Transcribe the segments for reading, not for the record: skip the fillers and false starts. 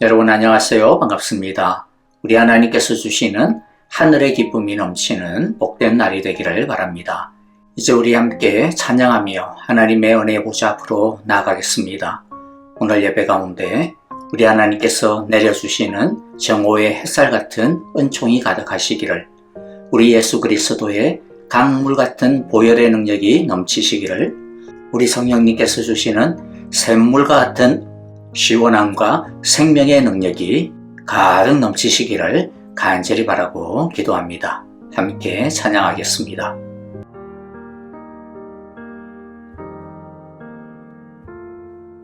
여러분 안녕하세요. 반갑습니다. 우리 하나님께서 주시는 하늘의 기쁨이 넘치는 복된 날이 되기를 바랍니다. 이제 우리 함께 찬양하며 하나님의 은혜의 보좌 앞으로 나아가겠습니다. 오늘 예배 가운데 우리 하나님께서 내려주시는 정오의 햇살 같은 은총이 가득하시기를, 우리 예수 그리스도의 강물 같은 보혈의 능력이 넘치시기를, 우리 성령님께서 주시는 샘물과 같은 시원함과 생명의 능력이 가득 넘치시기를 간절히 바라고 기도합니다. 함께 찬양하겠습니다.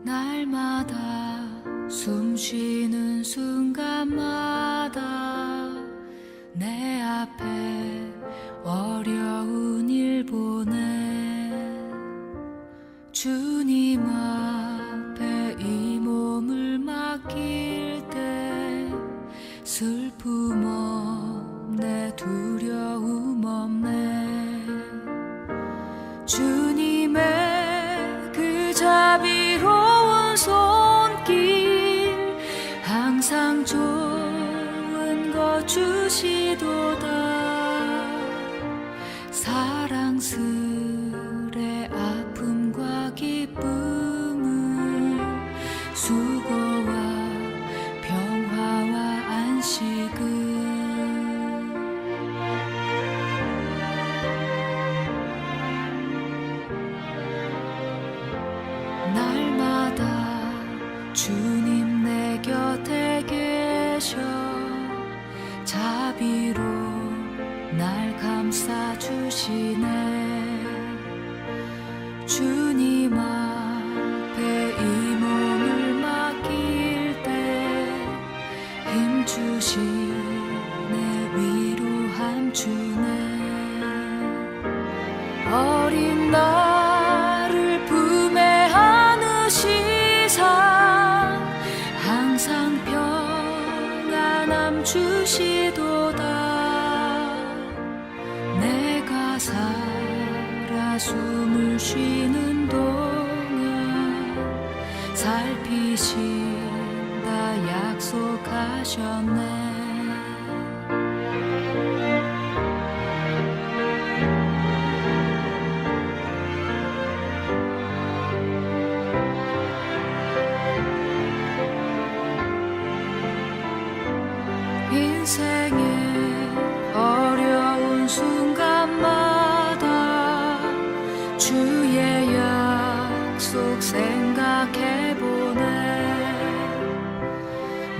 날마다 숨쉬는 순간마다 내 앞에 어려운 일 보내 주님 앞에 이 몸을 맡길 때 슬픔 없네, 두려움 없네. 주님의 그 자비로운 손길 항상 좋은 것 주시도다. 사랑스레 아픔과 기쁨을, 수고와 평화와 안식을 날마다 주님 내 곁에 계셔 자비로 날 감싸주시네. 주님 앞에 이 몸을 맡길 때 힘주시네, 위로함 주네. 어린 나를 품에 안으시사 항상 평안함 주시도다. 내가 살아 숨을 쉬는 동안 살피신다 약속하셨네. 인생의 어려운 순간마다 주의 약속 생각해보네.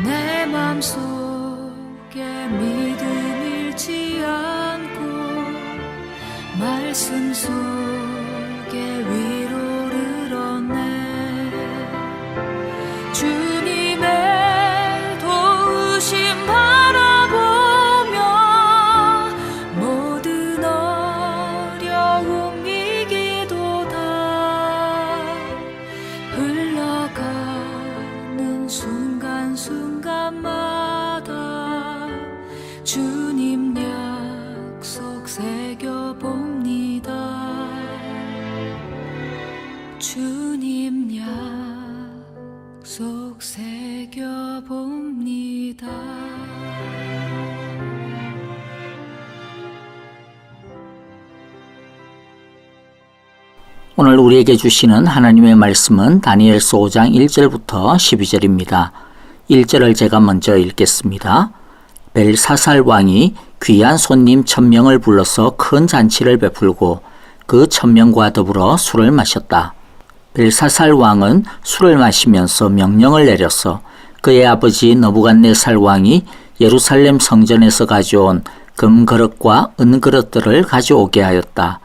내 맘속에 믿음 잃지 않고 말씀 속에 위로를 얻네. 주님의 도우심 바라보며 모든 어려움 이기도다. 흘러가는 순간순간마다 주님 약속 새겨봅니다. 주님 약속 새겨봅니다. 오늘 우리에게 주시는 하나님의 말씀은 다니엘서 5장 1절부터 12절입니다. 1절을 제가 먼저 읽겠습니다. 벨사살 왕이 귀한 손님 1000명을 불러서 큰 잔치를 베풀고 그 1000명과 더불어 술을 마셨다. 벨사살 왕은 술을 마시면서 명령을 내려서 그의 아버지 느부갓네살 왕이 예루살렘 성전에서 가져온 금그릇과 은그릇들을 가져오게 하였다.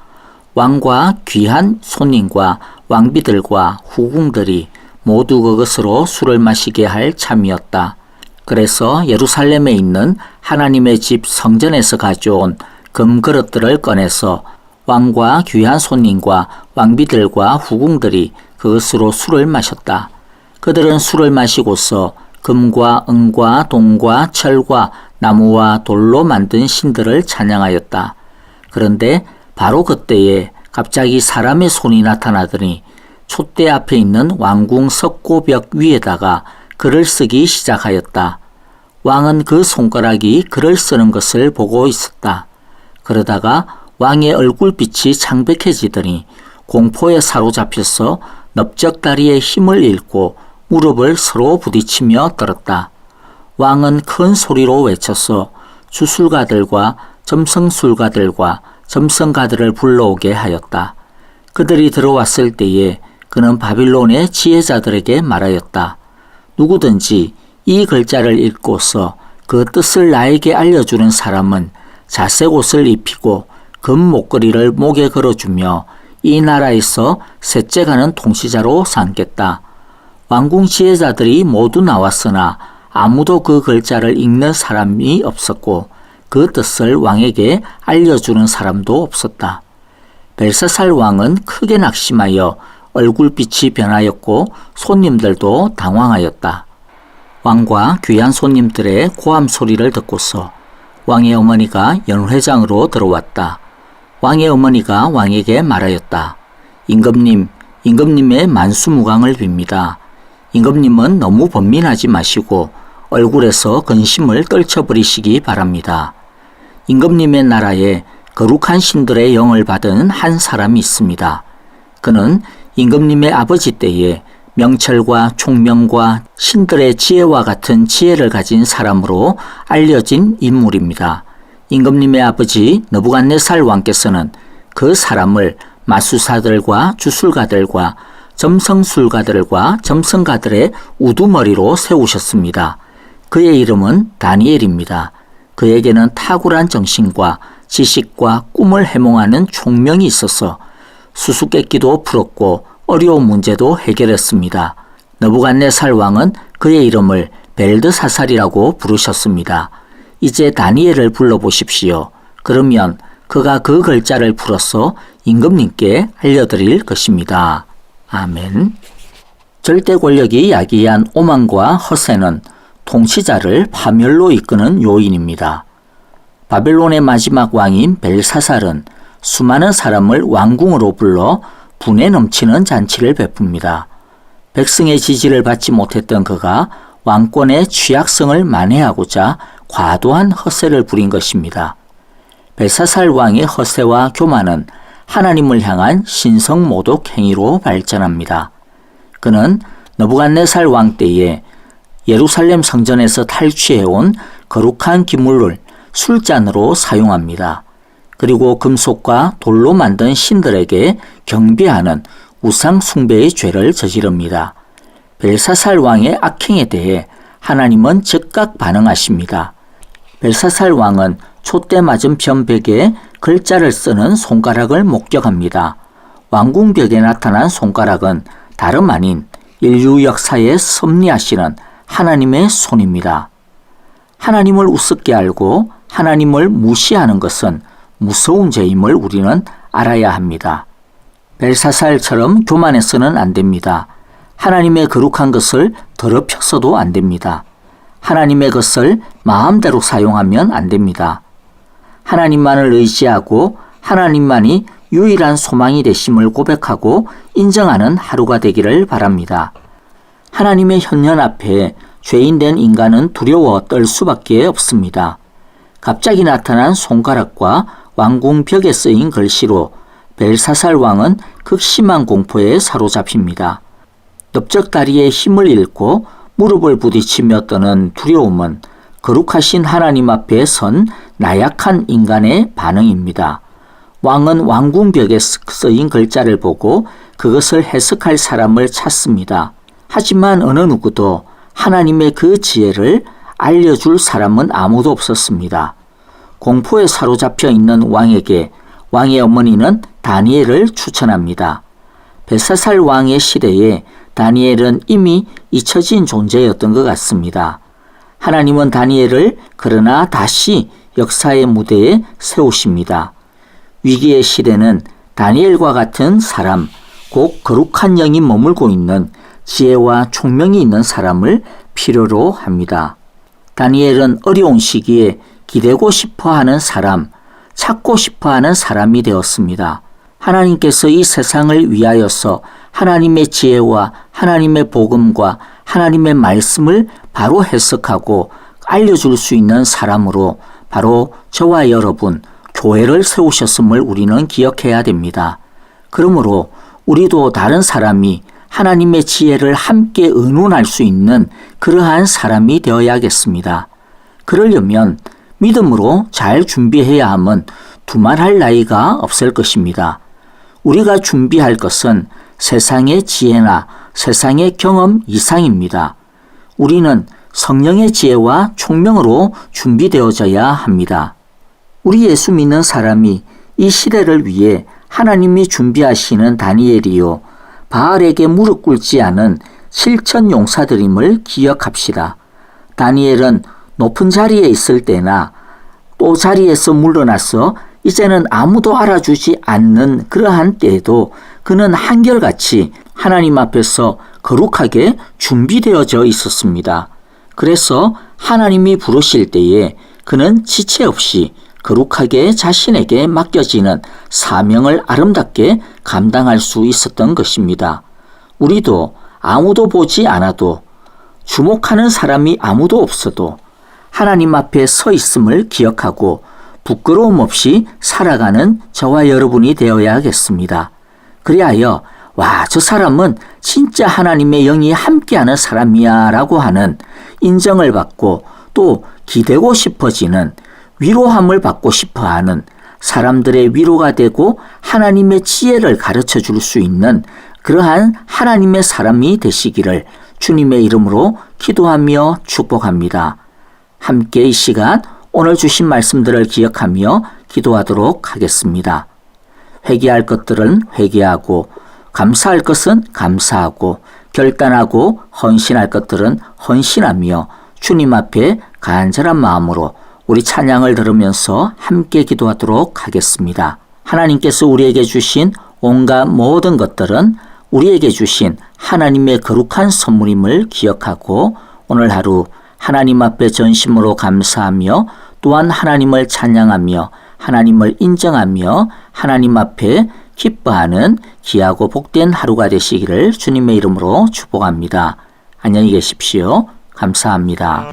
왕과 귀한 손님과 왕비들과 후궁들이 모두 그것으로 술을 마시게 할 참이었다. 그래서 예루살렘에 있는 하나님의 집 성전에서 가져온 금그릇들을 꺼내서 왕과 귀한 손님과 왕비들과 후궁들이 그것으로 술을 마셨다. 그들은 술을 마시고서 금과 은과 동과 철과 나무와 돌로 만든 신들을 찬양하였다. 그런데 바로 그때에 갑자기 사람의 손이 나타나더니 촛대 앞에 있는 왕궁 석고벽 위에다가 글을 쓰기 시작하였다. 왕은 그 손가락이 글을 쓰는 것을 보고 있었다. 그러다가 왕의 얼굴빛이 창백해지더니 공포에 사로잡혀서 넓적다리에 힘을 잃고 무릎을 서로 부딪히며 떨었다. 왕은 큰 소리로 외쳐서 주술가들과 점성술가들과 점성가들을 불러오게 하였다. 그들이 들어왔을 때에 그는 바빌론의 지혜자들에게 말하였다. 누구든지 이 글자를 읽고서 그 뜻을 나에게 알려주는 사람은 자색 옷을 입히고 금 목걸이를 목에 걸어주며 이 나라에서 셋째 가는 통치자로 삼겠다. 왕궁 지혜자들이 모두 나왔으나 아무도 그 글자를 읽는 사람이 없었고 그 뜻을 왕에게 알려주는 사람도 없었다. 벨사살 왕은 크게 낙심하여 얼굴빛이 변하였고 손님들도 당황하였다. 왕과 귀한 손님들의 고함 소리를 듣고서 왕의 어머니가 연회장으로 들어왔다. 왕의 어머니가 왕에게 말하였다. 임금님의 만수무강을 빕니다. 임금님은 너무 번민하지 마시고 얼굴에서 근심을 떨쳐버리시기 바랍니다. 임금님의 나라에 거룩한 신들의 영을 받은 한 사람이 있습니다. 그는 임금님의 아버지 때에 명철과 총명과 신들의 지혜와 같은 지혜를 가진 사람으로 알려진 인물입니다. 임금님의 아버지 느부갓네살 왕께서는 그 사람을 마술사들과 주술가들과 점성술가들과 점성가들의 우두머리로 세우셨습니다. 그의 이름은 다니엘입니다. 그에게는 탁월한 정신과 지식과 꿈을 해몽하는 총명이 있어서 수수께끼도 풀었고 어려운 문제도 해결했습니다. 느부갓네살 왕은 그의 이름을 벨드사살이라고 부르셨습니다. 이제 다니엘을 불러보십시오. 그러면 그가 그 글자를 풀어서 임금님께 알려드릴 것입니다. 아멘. 절대 권력이 야기한 오만과 허세는 통치자를 파멸로 이끄는 요인입니다. 바벨론의 마지막 왕인 벨사살은 수많은 사람을 왕궁으로 불러 분에 넘치는 잔치를 베풉니다. 백성의 지지를 받지 못했던 그가 왕권의 취약성을 만회하고자 과도한 허세를 부린 것입니다. 벨사살 왕의 허세와 교만은 하나님을 향한 신성모독 행위로 발전합니다. 그는 느부갓네살 왕 때에 예루살렘 성전에서 탈취해온 거룩한 기물을 술잔으로 사용합니다. 그리고 금속과 돌로 만든 신들에게 경배하는 우상 숭배의 죄를 저지릅니다. 벨사살 왕의 악행에 대해 하나님은 즉각 반응하십니다. 벨사살 왕은 촛대 맞은편 벽에 글자를 쓰는 손가락을 목격합니다. 왕궁벽에 나타난 손가락은 다름 아닌 인류 역사에 섭리하시는 하나님의 손입니다. 하나님을 우습게 알고 하나님을 무시하는 것은 무서운 죄임을 우리는 알아야 합니다. 벨사살처럼 교만해서는 안 됩니다. 하나님의 거룩한 것을 더럽혀서도 안 됩니다. 하나님의 것을 마음대로 사용하면 안 됩니다. 하나님만을 의지하고 하나님만이 유일한 소망이 되심을 고백하고 인정하는 하루가 되기를 바랍니다. 하나님의 현현 앞에 죄인된 인간은 두려워 떨 수밖에 없습니다. 갑자기 나타난 손가락과 왕궁 벽에 쓰인 글씨로 벨사살 왕은 극심한 공포에 사로잡힙니다. 넓적다리에 힘을 잃고 무릎을 부딪히며 떠는 두려움은 거룩하신 하나님 앞에 선 나약한 인간의 반응입니다. 왕은 왕궁벽에 쓰인 글자를 보고 그것을 해석할 사람을 찾습니다. 하지만 어느 누구도 하나님의 그 지혜를 알려줄 사람은 아무도 없었습니다. 공포에 사로잡혀 있는 왕에게 왕의 어머니는 다니엘을 추천합니다. 벨사살 왕의 시대에 다니엘은 이미 잊혀진 존재였던 것 같습니다. 하나님은 다니엘을 그러나 다시 역사의 무대에 세우십니다. 위기의 시대는 다니엘과 같은 사람, 곧 거룩한 영이 머물고 있는 지혜와 총명이 있는 사람을 필요로 합니다. 다니엘은 어려운 시기에 기대고 싶어하는 사람, 찾고 싶어하는 사람이 되었습니다. 하나님께서 이 세상을 위하여서 하나님의 지혜와 하나님의 복음과 하나님의 말씀을 바로 해석하고 알려줄 수 있는 사람으로 바로 저와 여러분, 교회를 세우셨음을 우리는 기억해야 됩니다. 그러므로 우리도 다른 사람이 하나님의 지혜를 함께 의논할 수 있는 그러한 사람이 되어야겠습니다. 그러려면 믿음으로 잘 준비해야 함은 두말할 나위가 없을 것입니다. 우리가 준비할 것은 세상의 지혜나 세상의 경험 이상입니다. 우리는 성령의 지혜와 총명으로 준비되어져야 합니다. 우리 예수 믿는 사람이 이 시대를 위해 하나님이 준비하시는 다니엘이요 바알에게 무릎 꿇지 않은 실천 용사들임을 기억합시다. 다니엘은 높은 자리에 있을 때나 또 자리에서 물러나서 이제는 아무도 알아주지 않는 그러한 때에도 그는 한결같이 하나님 앞에서 거룩하게 준비되어져 있었습니다. 그래서 하나님이 부르실 때에 그는 지체 없이 거룩하게 자신에게 맡겨지는 사명을 아름답게 감당할 수 있었던 것입니다. 우리도 아무도 보지 않아도 주목하는 사람이 아무도 없어도 하나님 앞에 서 있음을 기억하고 부끄러움 없이 살아가는 저와 여러분이 되어야겠습니다. 그리하여 와, 저 사람은 진짜 하나님의 영이 함께하는 사람이야 라고 하는 인정을 받고 또 기대고 싶어지는 위로함을 받고 싶어하는 사람들의 위로가 되고 하나님의 지혜를 가르쳐 줄 수 있는 그러한 하나님의 사람이 되시기를 주님의 이름으로 기도하며 축복합니다. 함께 이 시간 오늘 주신 말씀들을 기억하며 기도하도록 하겠습니다. 회개할 것들은 회개하고 감사할 것은 감사하고 결단하고 헌신할 것들은 헌신하며 주님 앞에 간절한 마음으로 우리 찬양을 들으면서 함께 기도하도록 하겠습니다. 하나님께서 우리에게 주신 온갖 모든 것들은 우리에게 주신 하나님의 거룩한 선물임을 기억하고 오늘 하루 하나님 앞에 전심으로 감사하며 또한 하나님을 찬양하며 하나님을 인정하며 하나님 앞에 기뻐하는 귀하고 복된 하루가 되시기를 주님의 이름으로 축복합니다. 안녕히 계십시오. 감사합니다.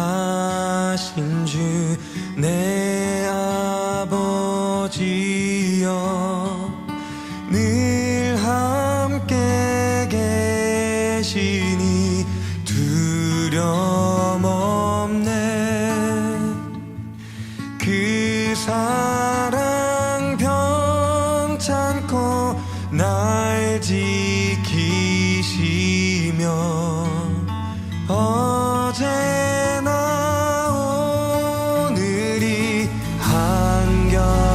신실하신 주 내 아버지여 늘 함께 계시니 두려움 없네 그 사랑 병찬고 날 지키시며 어제나 오늘이 한결같네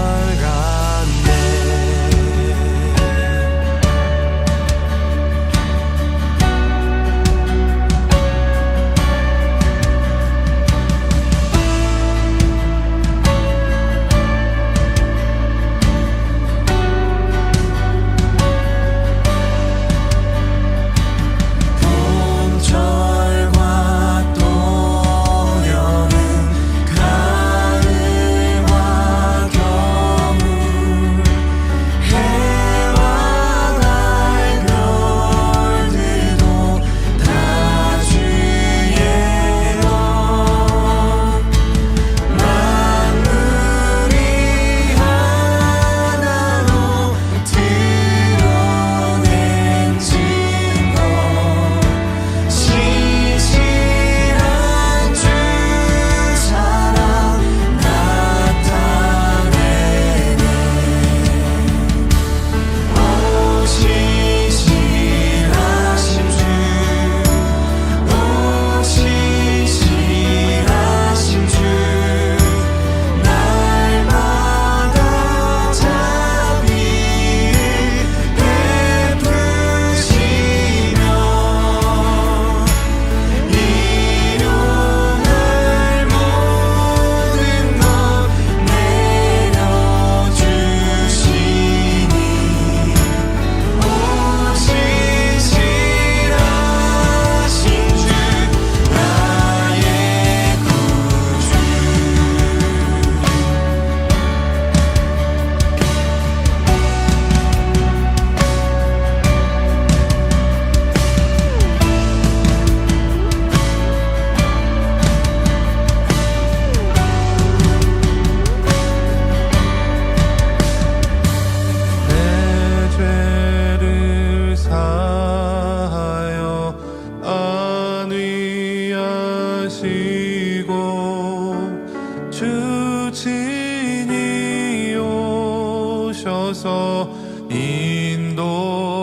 주진이 오셔서 인도